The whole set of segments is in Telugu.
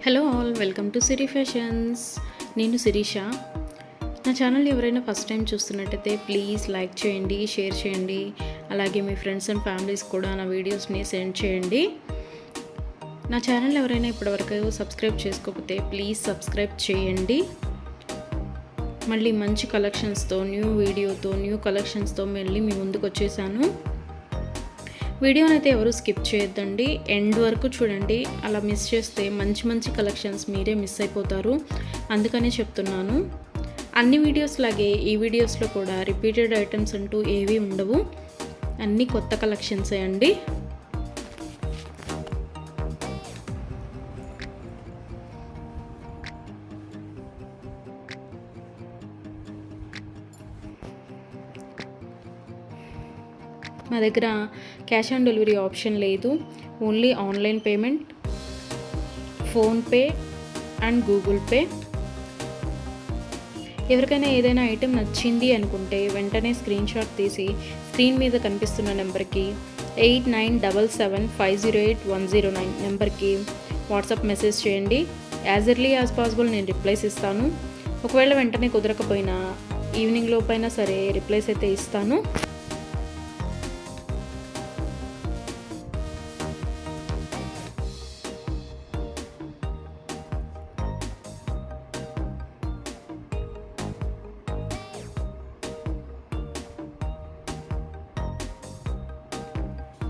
Hello all, welcome to Siri fashions. నేను శిరీష. నా ఛానల్ ఎవరైనా ఫస్ట్ టైం చూస్తున్నట్టయితే ప్లీజ్ లైక్ చేయండి, షేర్ చేయండి. అలాగే మీ ఫ్రెండ్స్ అండ్ ఫ్యామిలీస్ కూడా నా వీడియోస్ని సెండ్ చేయండి. నా ఛానల్ ఎవరైనా ఇప్పటివరకు సబ్స్క్రైబ్ చేసుకోకపోతే ప్లీజ్ సబ్స్క్రైబ్ చేయండి. మళ్ళీ మంచి కలెక్షన్స్తో, న్యూ వీడియోతో, న్యూ కలెక్షన్స్తో మళ్ళీ మీ ముందుకు వచ్చేసాను. వీడియోని అయితే ఎవరు స్కిప్ చేయొద్దండి, ఎండ్ వరకు చూడండి. అలా మిస్ చేస్తే మంచి మంచి కలెక్షన్స్ మీరే మిస్ అయిపోతారు. అందుకనే చెప్తున్నాను. అన్ని వీడియోస్ లాగే ఈ వీడియోస్లో కూడా రిపీటెడ్ ఐటమ్స్ అంటూ ఏవీ ఉండవు, అన్నీ కొత్త కలెక్షన్సే అండి. మా దగ్గర క్యాష్ ఆన్ డెలివరీ ఆప్షన్ లేదు, only online payment, PhonePe and Google pay. ఎవరికైనా ఏదైనా ఐటెం నచ్చింది అనుకుంటే వెంటనే స్క్రీన్ షాట్ తీసి స్క్రీన్ మీద కనిపిస్తున్న నెంబర్కి 8977508109 నెంబర్కి వాట్సాప్ మెసేజ్ చేయండి. యాజ్ ఎర్లీ యాజ్ పాసిబుల్ నేను రిప్లైస్ ఇస్తాను. ఒకవేళ వెంటనే కుదరకపోయినా ఈవినింగ్ లోపైనా సరే రిప్లైస్ అయితే ఇస్తాను.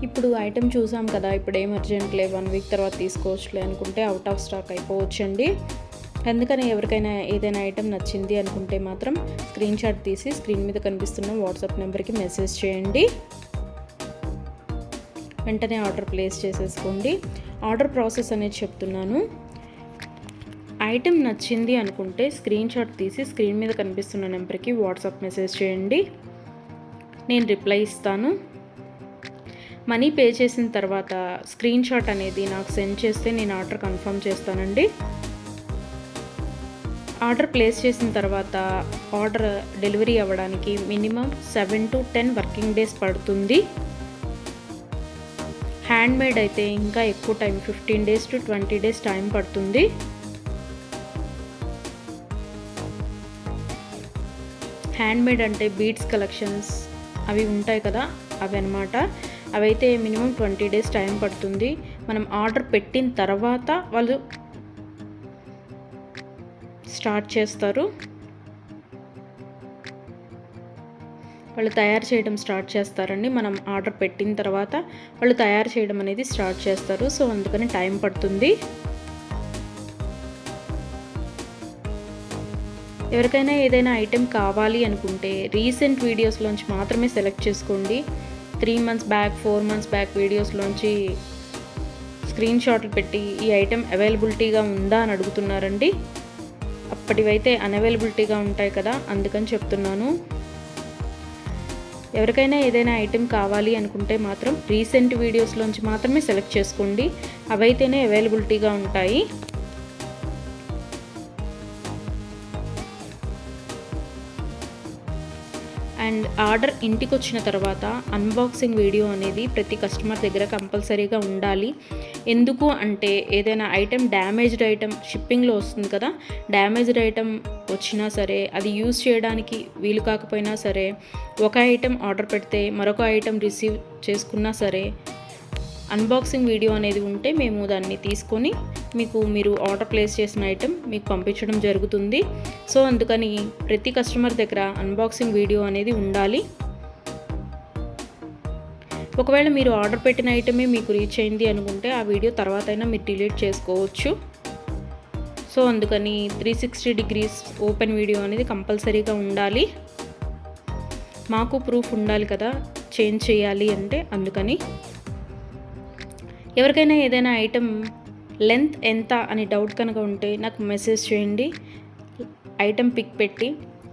ఇప్పుడు ఐటెం చూసాం కదా, ఇప్పుడు ఏం అర్జెంట్లే, 1 వీక్ తర్వాత తీసుకోవచ్చులే అనుకుంటే అవుట్ ఆఫ్ స్టాక్ అయిపోవచ్చండి. అందుకని ఎవరికైనా ఏదైనా ఐటెం నచ్చింది అనుకుంటే మాత్రం స్క్రీన్ షాట్ తీసి స్క్రీన్ మీద కనిపిస్తున్న వాట్సాప్ నెంబర్కి మెసేజ్ చేయండి. వెంటనే ఆర్డర్ ప్లేస్ చేసేసుకోండి. ఆర్డర్ ప్రాసెస్ అనేది చెప్తున్నాను. ఐటెం నచ్చింది అనుకుంటే స్క్రీన్ షాట్ తీసి స్క్రీన్ మీద కనిపిస్తున్న నెంబర్కి వాట్సాప్ మెసేజ్ చేయండి, నేను రిప్లై ఇస్తాను. మనీ పే చేసిన తర్వాత స్క్రీన్ షాట్ అనేది నాకు సెండ్ చేస్తే నేను ఆర్డర్ కన్ఫర్మ్ చేస్తానండి. ఆర్డర్ ప్లేస్ చేసిన తర్వాత ఆర్డర్ డెలివరీ అవ్వడానికి మినిమం 7 to 10 వర్కింగ్ డేస్ పడుతుంది. హ్యాండ్మేడ్ అయితే ఇంకా ఎక్కువ time, 15 days to 20 days time పడుతుంది. హ్యాండ్మేడ్ అంటే బీడ్స్ కలెక్షన్స్ అవి ఉంటాయి కదా, అవి అన్నమాట. అవైతే మినిమం 20 days టైం పడుతుంది. మనం ఆర్డర్ పెట్టిన తర్వాత వాళ్ళు స్టార్ట్ చేస్తారు, వాళ్ళు తయారు చేయడం స్టార్ట్ చేస్తారండి. మనం ఆర్డర్ పెట్టిన తర్వాత వాళ్ళు తయారు చేయడం అనేది స్టార్ట్ చేస్తారు. సో అందుకని టైం పడుతుంది. ఎవరికైనా ఏదైనా ఐటెం కావాలి అనుకుంటే రీసెంట్ వీడియోస్లోంచి మాత్రమే సెలెక్ట్ చేసుకోండి. 3 months బ్యాక్, 4 months బ్యాక్ వీడియోస్లోంచి స్క్రీన్ షాట్లు పెట్టి ఈ ఐటెం అవైలబిలిటీగా ఉందా అని అడుగుతున్నారండి. అప్పటివైతే అన్అవైలబిలిటీగా ఉంటాయి కదా, అందుకని చెప్తున్నాను. ఎవరికైనా ఏదైనా ఐటెం కావాలి అనుకుంటే మాత్రం రీసెంట్ వీడియోస్లోంచి మాత్రమే సెలెక్ట్ చేసుకోండి, అవైతేనే అవైలబిలిటీగా ఉంటాయి. అండ్ ఆర్డర్ ఇంటికి వచ్చిన తర్వాత అన్బాక్సింగ్ వీడియో అనేది ప్రతి కస్టమర్ దగ్గర కంపల్సరీగా ఉండాలి. ఎందుకు అంటే ఏదైనా ఐటెం డ్యామేజ్డ్ ఐటెం షిప్పింగ్లో వస్తుంది కదా, డ్యామేజ్డ్ ఐటెం వచ్చినా సరే అది యూజ్ చేయడానికి వీలు కాకపోయినా సరే, ఒక ఐటెం ఆర్డర్ పెడితే మరొక ఐటెం రిసీవ్ చేసుకున్నా సరే అన్బాక్సింగ్ వీడియో అనేది ఉంటే మేము దాన్ని తీసుకొని మీరు ఆర్డర్ ప్లేస్ చేసిన ఐటెం మీకు పంపించడం జరుగుతుంది. సో అందుకని ప్రతి కస్టమర్ దగ్గర అన్బాక్సింగ్ వీడియో అనేది ఉండాలి. ఒకవేళ మీరు ఆర్డర్ పెట్టిన ఐటమే మీకు రీచ్ అయింది అనుకుంటే ఆ వీడియో తర్వాత అయినా మీరు డిలీట్ చేసుకోవచ్చు. సో అందుకని 360 degrees ఓపెన్ వీడియో అనేది కంపల్సరీగా ఉండాలి. మాకు ప్రూఫ్ ఉండాలి కదా చేంజ్ చేయాలి అంటే, అందుకని. ఎవరికైనా ఏదైనా ఐటెం లెంత్ ఎంత అని డౌట్ కనుక ఉంటే నాకు మెసేజ్ చేయండి, ఐటెం పిక్ పెట్టి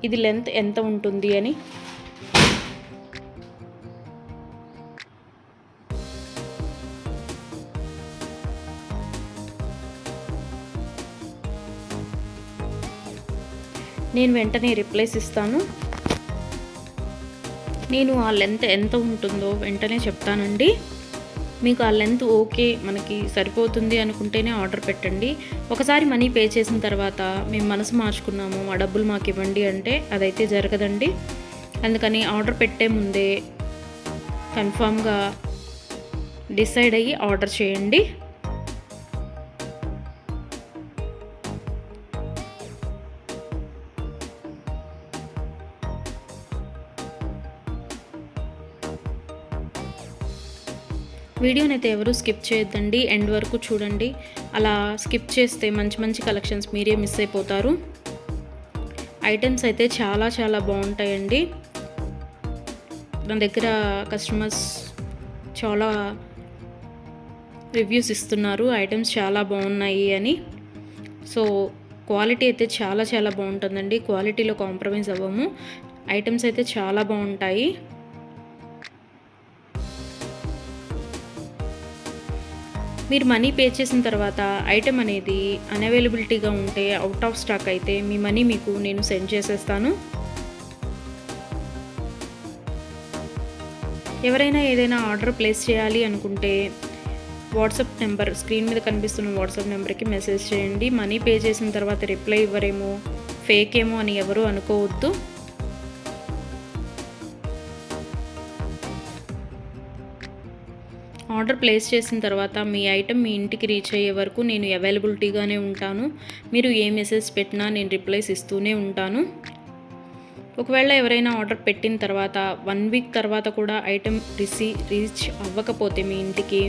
ఇది లెంత్ ఎంత ఉంటుంది అని. నేను వెంటనే రిప్లైస్ ఇస్తాను. నేను ఆ లెంత్ ఎంత ఉంటుందో వెంటనే చెప్తానండి. మీకు ఆ లెంత్ ఓకే, మనకి సరిపోతుంది అనుకుంటేనే ఆర్డర్ పెట్టండి. ఒకసారి మనీ పే చేసిన తర్వాత మేము మనసు మార్చుకున్నాము, మా డబ్బులు మాకు ఇవ్వండి అంటే అదైతే జరగదండి. అందుకని ఆర్డర్ పెట్టే ముందే కన్ఫామ్గా డిసైడ్ అయ్యి ఆర్డర్ చేయండి. వీడియోని అయితే ఎవరు స్కిప్ చేయొద్దండి, ఎండ్ వరకు చూడండి. అలా స్కిప్ చేస్తే మంచి మంచి కలెక్షన్స్ మీరే మిస్ అయిపోతారు. ఐటమ్స్ అయితే చాలా చాలా బాగుంటాయండి. నా దగ్గర కస్టమర్స్ చాలా రివ్యూస్ ఇస్తున్నారు, ఐటమ్స్ చాలా బాగున్నాయి అని. సో క్వాలిటీ అయితే చాలా చాలా బాగుంటుందండి, క్వాలిటీలో కాంప్రమైజ్ అవ్వము. ఐటమ్స్ అయితే చాలా బాగుంటాయి. మీరు మనీ పే చేసిన తర్వాత ఐటెం అనేది అన్అవైలబిలిటీగా ఉంటే, అవుట్ ఆఫ్ స్టాక్ అయితే మీ మనీ మీకు నేను సెండ్ చేసేస్తాను. ఎవరైనా ఏదైనా ఆర్డర్ ప్లేస్ చేయాలి అనుకుంటే వాట్సాప్ నెంబర్, స్క్రీన్ మీద కనిపిస్తున్న వాట్సాప్ నెంబర్కి మెసేజ్ చేయండి. మనీ పే చేసిన తర్వాత రిప్లై ఇవ్వరేమో, ఫేక్ ఏమో అని ఎవరు అనుకోవద్దు. ఆర్డర్ ప్లేస్ చేసిన తర్వాత మీ ఐటెం మీ ఇంటికి రీచ్ అయ్యే వరకు నేను అవైలబిలిటీగానే ఉంటాను. మీరు ఏ మెసేజ్ పెట్టినా నేను రిప్లైస్ ఇస్తూనే ఉంటాను. ఒకవేళ ఎవరైనా ఆర్డర్ పెట్టిన తర్వాత 1 వీక్ తర్వాత కూడా ఐటెం రీచ్ అవ్వకపోతే మీ ఇంటికి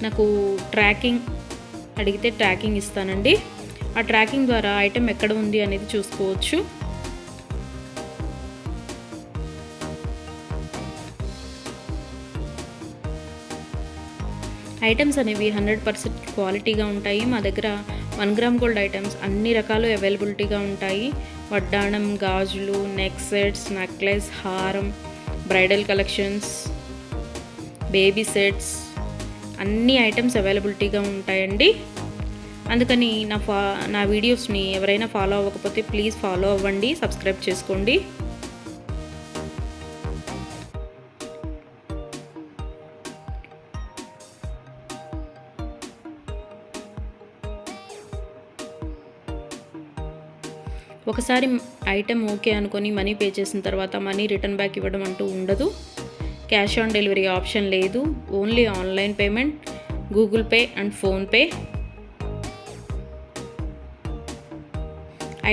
నాకు ట్రాకింగ్ అడిగితే ట్రాకింగ్ ఇస్తానండి. ఆ ట్రాకింగ్ ద్వారా ఐటెం ఎక్కడ ఉంది అనేది చూసుకోవచ్చు. ఐటమ్స్ అనేవి 100% క్వాలిటీగా ఉంటాయి. మా దగ్గర 1 గ్రామ్ గోల్డ్ ఐటమ్స్ అన్ని రకాలు అవైలబిలిటీగా ఉంటాయి. వడ్డాణం, గాజులు, నెక్ సెట్స్, నెక్లెస్, హారం, బ్రైడల్ కలెక్షన్స్, బేబీ సెట్స్, అన్ని ఐటమ్స్ అవైలబిలిటీగా ఉంటాయండి. అందుకని నా వీడియోస్ని ఎవరైనా ఫాలో అవ్వకపోతే ప్లీజ్ ఫాలో అవ్వండి, సబ్స్క్రైబ్ చేసుకోండి. ఒకసారి ఐటెం ఓకే అనుకొని మనీ పే చేసిన తర్వాత మనీ రిటర్న్ బ్యాక్ ఇవ్వడం అంటూ ఉండదు. క్యాష్ ఆన్ డెలివరీ ఆప్షన్ లేదు. Only online payment, Google Pay and PhonePe.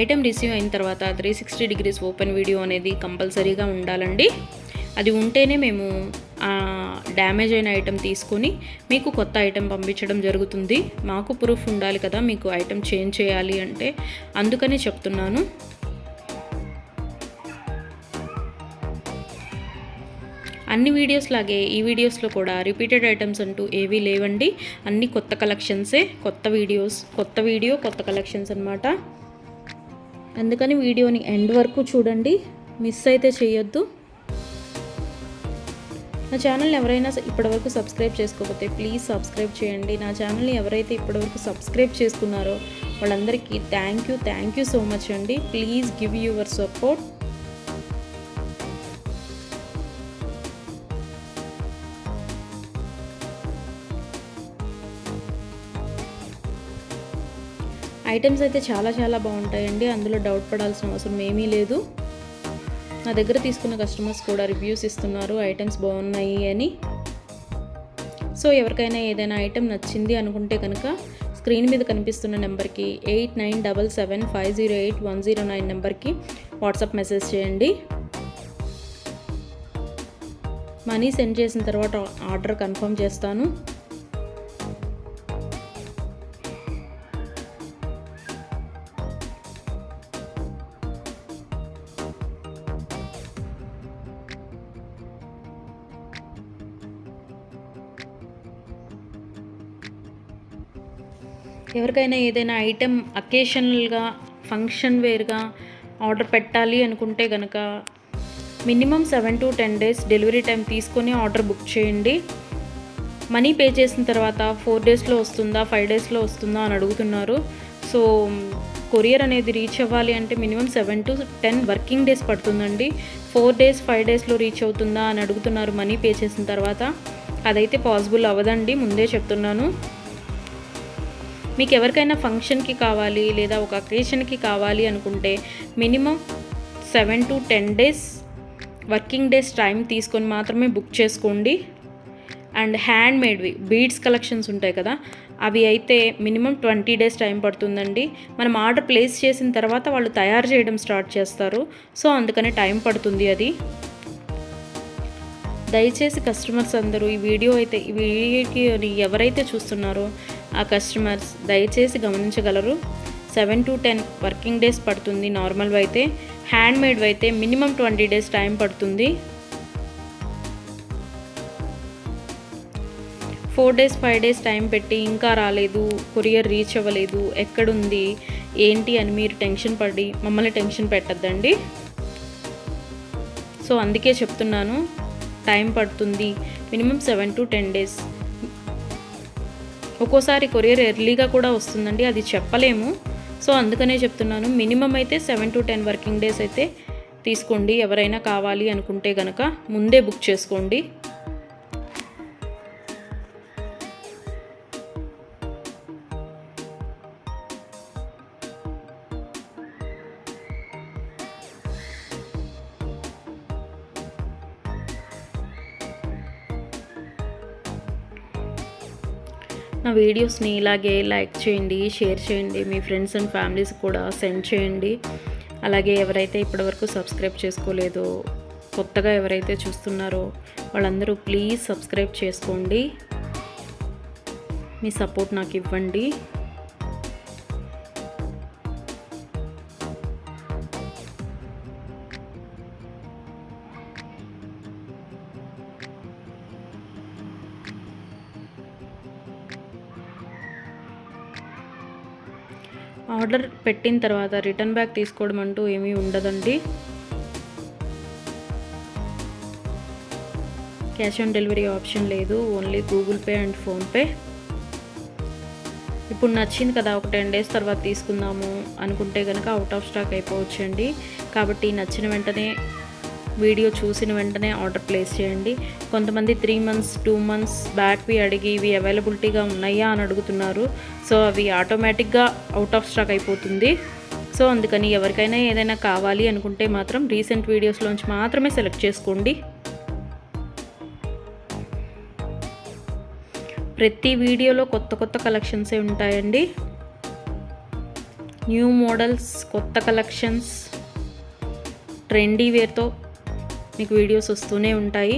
Item receive అయిన తర్వాత 360 డిగ్రీస్ ఓపెన్ వీడియో అనేది కంపల్సరీగా ఉండాలండి. అది ఉంటేనే మేము డ్యామేజ్ అయిన ఐటెం తీసుకొని మీకు కొత్త ఐటెం పంపించడం జరుగుతుంది. మాకు ప్రూఫ్ ఉండాలి కదా మీకు ఐటెం చేంజ్ చేయాలి అంటే, అందుకని చెప్తున్నాను. అన్ని వీడియోస్ లాగే ఈ వీడియోస్లో కూడా రిపీటెడ్ ఐటమ్స్ అంటూ ఏవీ లేవండి. అన్ని కొత్త కలెక్షన్సే, కొత్త వీడియో కొత్త కలెక్షన్స్ అన్నమాట. అందుకని వీడియోని ఎండ్ వరకు చూడండి, మిస్ అయితే చేయొద్దు. నా ఛానల్ని ఎవరైనా ఇప్పటివరకు సబ్స్క్రైబ్ చేసుకోకపోతే ప్లీజ్ సబ్స్క్రైబ్ చేయండి. నా ఛానల్ని ఎవరైతే ఇప్పటివరకు సబ్స్క్రైబ్ చేసుకున్నారో వాళ్ళందరికీ థ్యాంక్ యూ సో మచ్ అండి. Please give your support. Items అయితే చాలా చాలా బాగుంటాయండి, అందులో డౌట్ పడాల్సిన అవసరం ఏమీ లేదు. నా దగ్గర తీసుకున్న కస్టమర్స్ కూడా రివ్యూస్ ఇస్తున్నారు ఐటమ్స్ బాగున్నాయి అని. సో ఎవరికైనా ఏదైనా ఐటెం నచ్చింది అనుకుంటే కనుక స్క్రీన్ మీద కనిపిస్తున్న నెంబర్కి 8977508109 నెంబర్కి వాట్సాప్ మెసేజ్ చేయండి. మనీ సెండ్ చేసిన తర్వాత ఆర్డర్ కన్ఫర్మ్ చేస్తాను. ఎవరికైనా ఏదైనా ఐటెం అకేషనల్గా, ఫంక్షన్ వేర్గా ఆర్డర్ పెట్టాలి అనుకుంటే కనుక minimum 7 to 10 days delivery time తీసుకొని ఆర్డర్ బుక్ చేయండి. మనీ పే చేసిన తర్వాత 4 daysలో వస్తుందా, 5 daysలో వస్తుందా అని అడుగుతున్నారు. సో కొరియర్ అనేది రీచ్ అవ్వాలి అంటే మినిమం 7 to 10 వర్కింగ్ డేస్ పడుతుందండి. 4 days 5 daysలో రీచ్ అవుతుందా అని అడుగుతున్నారు మనీ పే చేసిన తర్వాత. అదైతే పాసిబుల్ అవ్వదండి, ముందే చెప్తున్నాను. మీకు ఎవరికైనా ఫంక్షన్కి కావాలి లేదా ఒక అకేషన్కి కావాలి అనుకుంటే minimum 7 to 10 days working days time తీసుకొని మాత్రమే బుక్ చేసుకోండి. అండ్ హ్యాండ్ మేడ్వి బీడ్స్ కలెక్షన్స్ ఉంటాయి కదా, అవి అయితే మినిమం 20 days టైం పడుతుందండి. మనం ఆర్డర్ ప్లేస్ చేసిన తర్వాత వాళ్ళు తయారు చేయడం స్టార్ట్ చేస్తారు, సో అందుకనే టైం పడుతుంది అది. దయచేసి కస్టమర్స్ అందరూ ఈ వీడియోకి ఎవరైతే చూస్తున్నారో ఆ కస్టమర్స్ దయచేసి గమనించగలరు. 7 to 10 వర్కింగ్ డేస్ పడుతుంది నార్మల్వి అయితే. హ్యాండ్ మేడ్వి అయితే మినిమం 20 days టైం పడుతుంది. 4 days 5 days టైం పెట్టి ఇంకా రాలేదు, కొరియర్ రీచ్ అవ్వలేదు, ఎక్కడుంది ఏంటి అని మీరు టెన్షన్ పడి మమ్మల్ని టెన్షన్ పెట్టద్దండి. సో అందుకే చెప్తున్నాను, టైం పడుతుంది మినిమం 7 to 10 days. ఒక్కోసారి కొరియర్ ఎర్లీగా కూడా వస్తుందండి, అది చెప్పలేము. సో అందుకనే చెప్తున్నాను, మినిమం అయితే 7 to 10 వర్కింగ్ డేస్ అయితే తీసుకోండి. ఎవరైనా కావాలి అనుకుంటే కనుక ముందే బుక్ చేసుకోండి. నా వీడియోస్ని ఇలాగే లైక్ చేయండి, షేర్ చేయండి, మీ ఫ్రెండ్స్ అండ్ ఫ్యామిలీస్ కూడా సెండ్ చేయండి. అలాగే ఎవరైతే ఇప్పటివరకు సబ్స్క్రైబ్ చేసుకోలేదో, కొత్తగా ఎవరైతే చూస్తున్నారో వాళ్ళందరూ ప్లీజ్ సబ్స్క్రైబ్ చేసుకోండి. మీ సపోర్ట్ నాకు ఇవ్వండి. ఆర్డర్ పెట్టిన తర్వాత రిటర్న్ బ్యాక్ తీసుకోవడం అంటూ ఏమీ ఉండదండి. క్యాష్ ఆన్ డెలివరీ ఆప్షన్ లేదు, only Google Pay and PhonePe. ఇప్పుడు నచ్చింది కదా, ఒక 10 days తర్వాత తీసుకుందాము అనుకుంటే కనుక అవుట్ ఆఫ్ స్టాక్ అయిపోవచ్చండి. కాబట్టి నచ్చిన వెంటనే, వీడియో చూసిన వెంటనే ఆర్డర్ ప్లేస్ చేయండి. కొంతమంది 3 months 2 months బ్యాక్వి అడిగి ఇవి అవైలబిలిటీగా ఉన్నాయా అని అడుగుతున్నారు. సో అవి ఆటోమేటిక్గా అవుట్ ఆఫ్ స్టాక్ అయిపోతుంది. సో అందుకని ఎవరికైనా ఏదైనా కావాలి అనుకుంటే మాత్రం రీసెంట్ వీడియోస్లోంచి మాత్రమే సెలెక్ట్ చేసుకోండి. ప్రతి వీడియోలో కొత్త కలెక్షన్సే ఉంటాయండి. న్యూ మోడల్స్, కొత్త కలెక్షన్స్, ట్రెండీ వేర్తో మీకు వీడియోస్ వస్తూనే ఉంటాయి.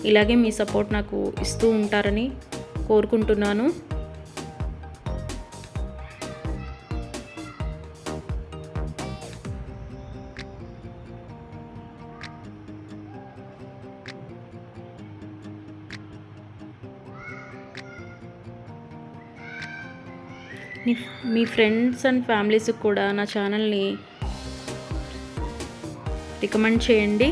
ఇలాగే మీ సపోర్ట్ నాకు ఇస్తూ ఉంటారని కోరుకుంటున్నాను. మీ ఫ్రెండ్స్ అండ్ ఫ్యామిలీస్కి కూడా నా ఛానల్ని రికమెండ్ చేయండి.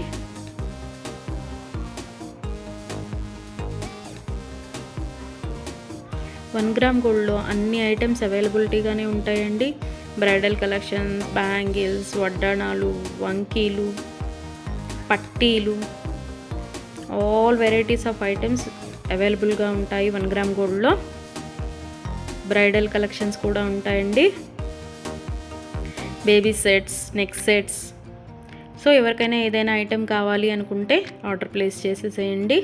వన్ గ్రామ్ గోల్డ్లో అన్ని ఐటమ్స్ అవైలబిలిటీగానే ఉంటాయండి. బ్రైడల్ కలెక్షన్, బ్యాంగిల్స్, వడ్డాణాలు, వంకీలు, పట్టీలు, ఆల్ వెరైటీస్ ఆఫ్ ఐటమ్స్ అవైలబుల్గా ఉంటాయి 1 గ్రామ్ గోల్డ్లో. బ్రైడల్ కలెక్షన్స్ కూడా ఉంటాయండి. Baby sets, neck sets. So ఎవరికైనా ఏదైనా ఐటెం కావాలి అనుకుంటే ఆర్డర్ ప్లేస్ చేసేసేయండి.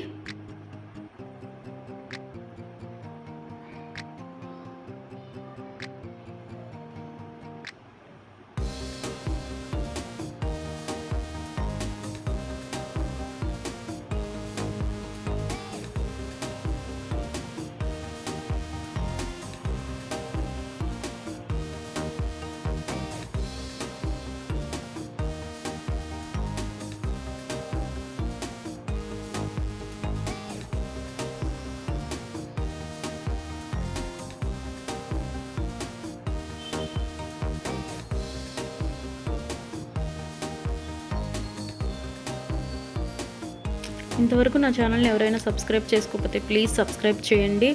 ఇంతవరకు నా ఛానల్ని ఎవరైనా సబ్స్క్రైబ్ చేసుకోకపోతే ప్లీజ్ సబ్స్క్రైబ్ చేయండి.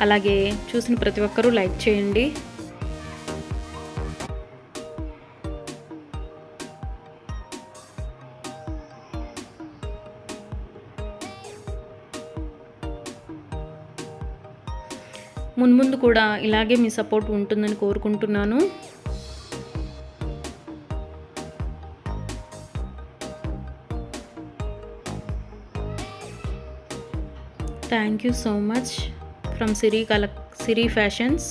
అలాగే చూసిన ప్రతి ఒక్కరూ లైక్ చేయండి. మున్ముందు కూడా ఇలాగే మీ సపోర్ట్ ఉంటుందని కోరుకుంటున్నాను. Thank you so much from Siri fashions.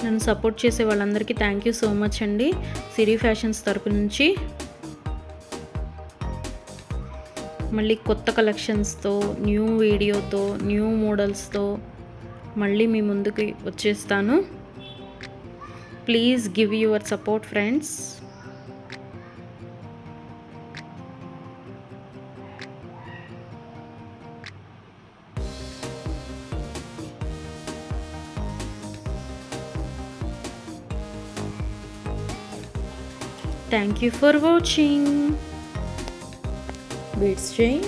నన్ను సపోర్ట్ చేసే వాళ్ళందరికీ థ్యాంక్ యూ సో మచ్ అండి, సిరి ఫ్యాషన్స్ తరపు నుంచి. మళ్ళీ కొత్త కలెక్షన్స్తో, న్యూ వీడియోతో, న్యూ మోడల్స్తో మళ్ళీ మీ ముందుకు వచ్చేస్తాను. Please give your support friends. Thank you for watching. Beads chain,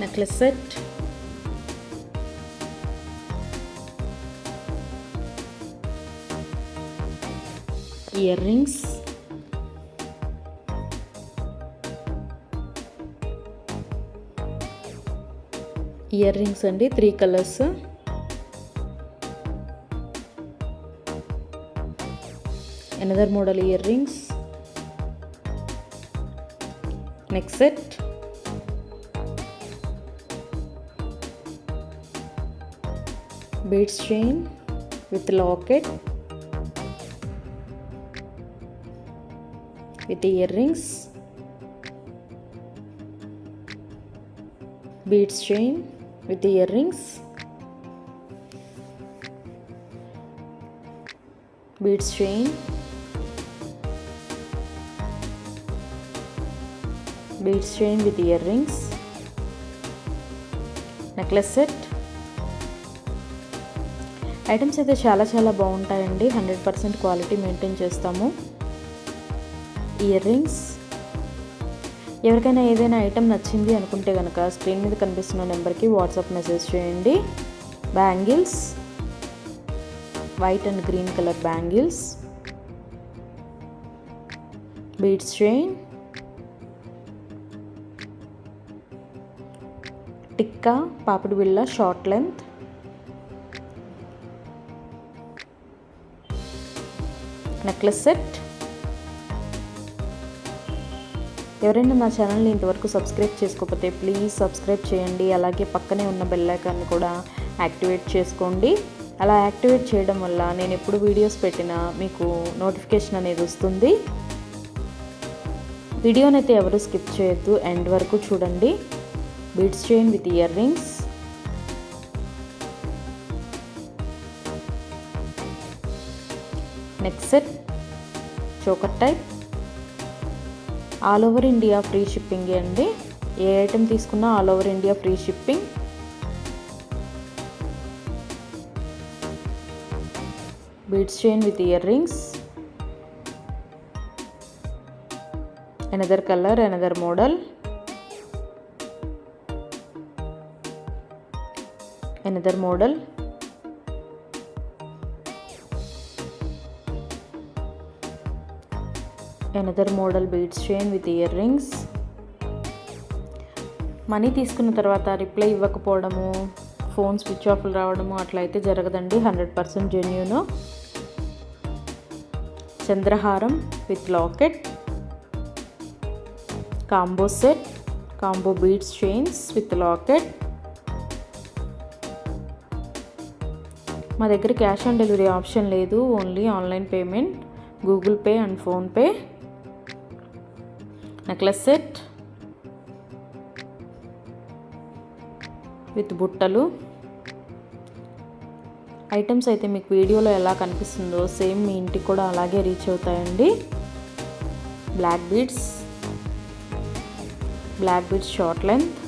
necklace set, earrings, అండి 3 colours. another model earrings, neck set, beads chain with locket with earrings, beads chain with earrings, beads chain, beads chain with earrings, necklace set. Items అయితే చాలా బాగుంటాయండి, 100% క్వాలిటీ మెయింటైన్ చేస్తాము. ఇయర్ రింగ్స్, ఎవరికైనా ఏదైనా ఐటమ్ నచ్చింది అనుకుంటే కనుక స్క్రీన్ మీద కనిపిస్తున్న నెంబర్కి వాట్సాప్ మెసేజ్ చేయండి. Bangles, white and green colour bangles, beads chain, tikka పాపిడి బిళ్ళ షార్ట్ లెంత్, నెక్లెస్ సెట్. ఎవరైనా నా ఛానల్ని ఇంతవరకు సబ్స్క్రైబ్ చేసుకోకపోతే ప్లీజ్ సబ్స్క్రైబ్ చేయండి. అలాగే పక్కనే ఉన్న బెల్ ఐకాన్ని కూడా యాక్టివేట్ చేసుకోండి. అలా యాక్టివేట్ చేయడం వల్ల నేను ఎప్పుడు వీడియోస్ పెట్టినా మీకు నోటిఫికేషన్ అనేది వస్తుంది. వీడియోనైతే ఎవరు స్కిప్ చేయొద్దు, ఎండ్ వరకు చూడండి. Beads chain with ear rings, neck set, choker type, all over India free shipping అండి. ఏ ఐటెం తీసుకున్నా all over India free shipping. Beads chain with ear rings, another color, another model, another model, another model beads chain with earrings. Money తీసుకున్న తర్వాత రిప్లై ఇవ్వకపోవడము, ఫోన్ స్విచ్ ఆఫ్ రావడము అట్లా అయితే జరగదండి, 100% జెన్యూన్. చంద్రహారం with locket, combo set, combo beads chains with locket. మా దగ్గర క్యాష్ ఆన్ డెలివరీ ఆప్షన్ లేదు, only online payment, Google Pay and PhonePe. Necklace set with బుట్టలు. ఐటమ్స్ అయితే మీకు వీడియోలో ఎలా కనిపిస్తుందో సేమ్ మీ ఇంటికి కూడా అలాగే రీచ్ అవుతాయండి. Black beads, black beads short length,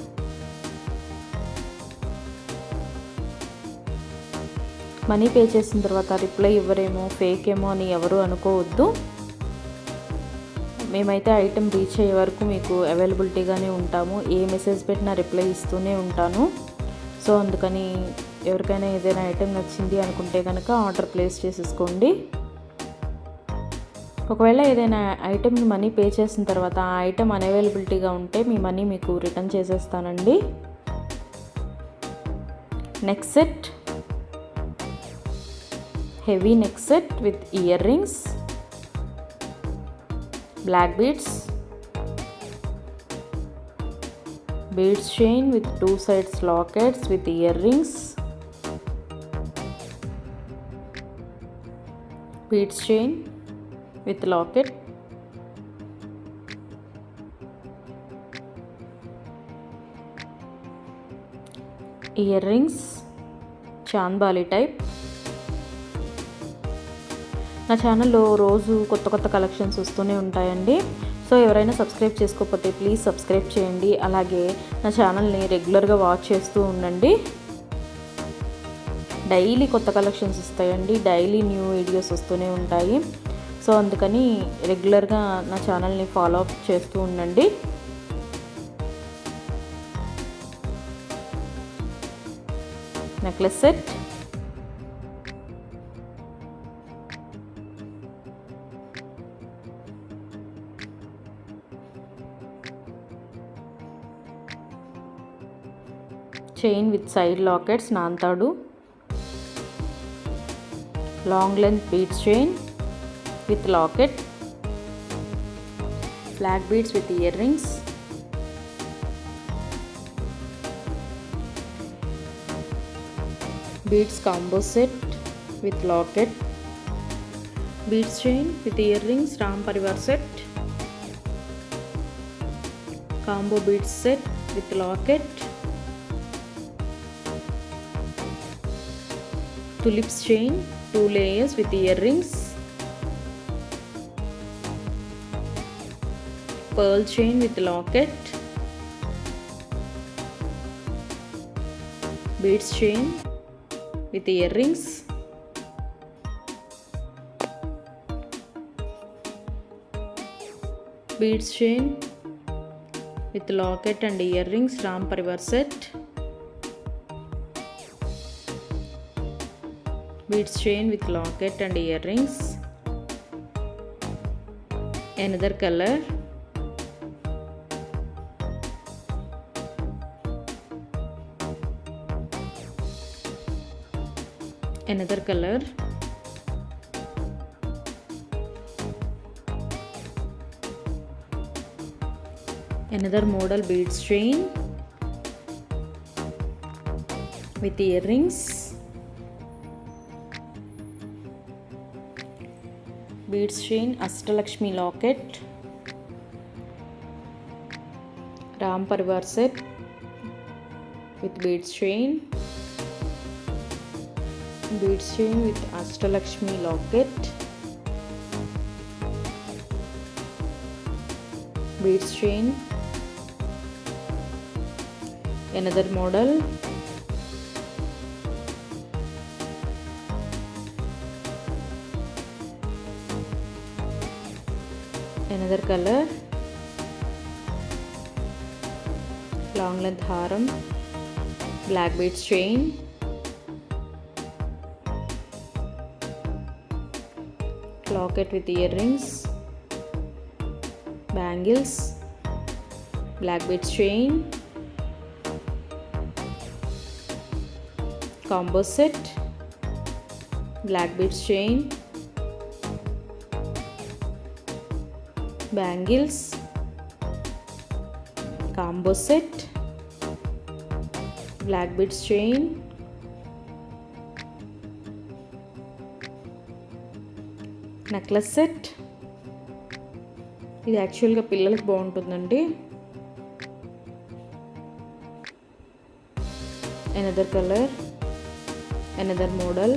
money pay చేసిన తర్వాత రిప్లై ఇవ్వరేమో, ఫేక్ ఏమో అని ఎవరు అనుకోవద్దు. మేమైతే ఐటెం రీచ్ అయ్యే వరకు మీకు అవైలబిలిటీగానే ఉంటాము, ఏ మెసేజ్ పెట్టినా రిప్లై ఇస్తూనే ఉంటాను. సో అందుకని ఎవరికైనా ఏదైనా ఐటెం నచ్చింది అనుకుంటే కనుక ఆర్డర్ ప్లేస్ చేసేసుకోండి. ఒకవేళ ఏదైనా ఐటెంకి మనీ పే చేసిన తర్వాత ఆ ఐటెం అన్అవైలబిలిటీగా ఉంటే మీ మనీ మీకు రిటర్న్ చేసేస్తానండి. Neck set, heavy neck set with earrings, black beads, beads chain with two sides lockets with earrings, beads chain with locket, earrings chandbali type. నా ఛానల్లో రోజు కొత్త కొత్త కలెక్షన్స్ వస్తూనే ఉంటాయండి. సో ఎవరైనా సబ్స్క్రైబ్ చేసుకోకపోతే ప్లీజ్ సబ్స్క్రైబ్ చేయండి. అలాగే నా ఛానల్ని రెగ్యులర్గా వాచ్ చేస్తూ ఉండండి. డైలీ కొత్త కలెక్షన్స్ వస్తాయండి, డైలీ న్యూ వీడియోస్ వస్తూనే ఉంటాయి. సో అందుకని రెగ్యులర్గా నా ఛానల్ని ఫాలో అప్ చేస్తూ ఉండండి. Necklace set, chain with side lockets నాంతాడు, long length beads chain with locket, black beads with earrings, beads combo set with locket, beads chain with earrings Ram Parivar set, combo beads set with locket, tulips chain 2 layers with earrings, pearl chain with locket, beads chain with earrings, beads chain with locket and earrings Ram Parivar set, beads chain with locket and earrings, another color, another color, another model beads chain with earrings, beads chain Ashtalakshmi locket, Ram Parivar set with beads chain with Ashtalakshmi locket, beads chain, another model, another color, long length haram, black beads chain, locket with earrings, bangles, black beads chain, combo set, black beads chain, bangles, combo set, black beads chain, necklace set. ఇది యాక్చువల్గా పిల్లలకి బాగుంటుందండి. Another colour, another model,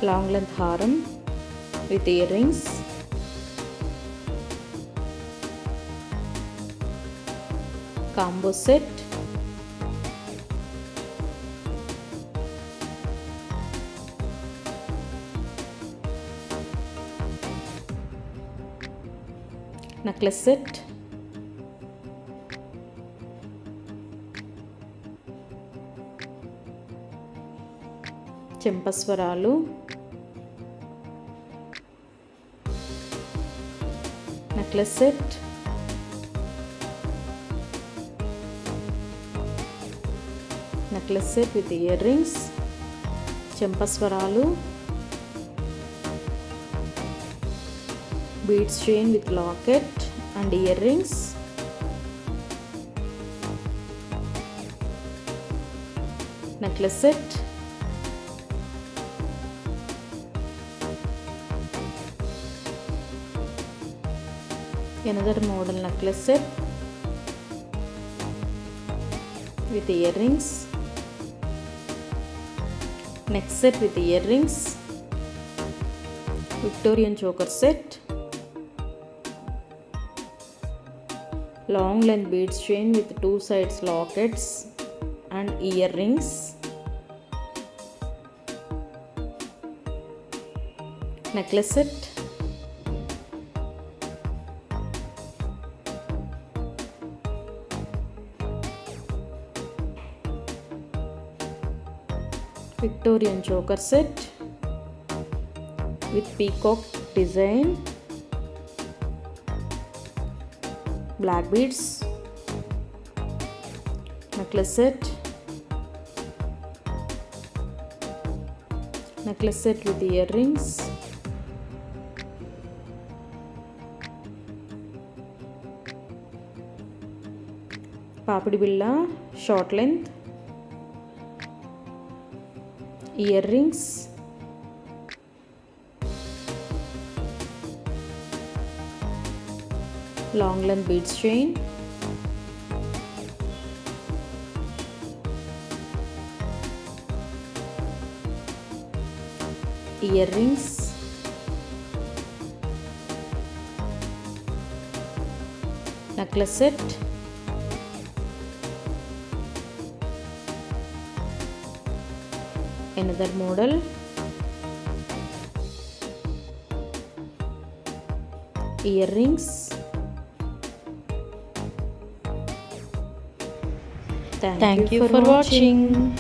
long length హారం with earrings, combo set, necklace set, చెంపస్వరాలు, necklace set, necklace set with earrings, చెంపస్వరాలు, beads chain with locket and earrings, necklace set, another model necklace set with earrings, next set with earrings, Victorian choker set, long length beads chain with two sides lockets and earrings, necklace set, Victorian choker set with peacock design, black beads, necklace set, necklace set with earrings, papadi billa short length, earrings, long length beads chain, earrings, necklace set, another model, earrings. Thank you for watching.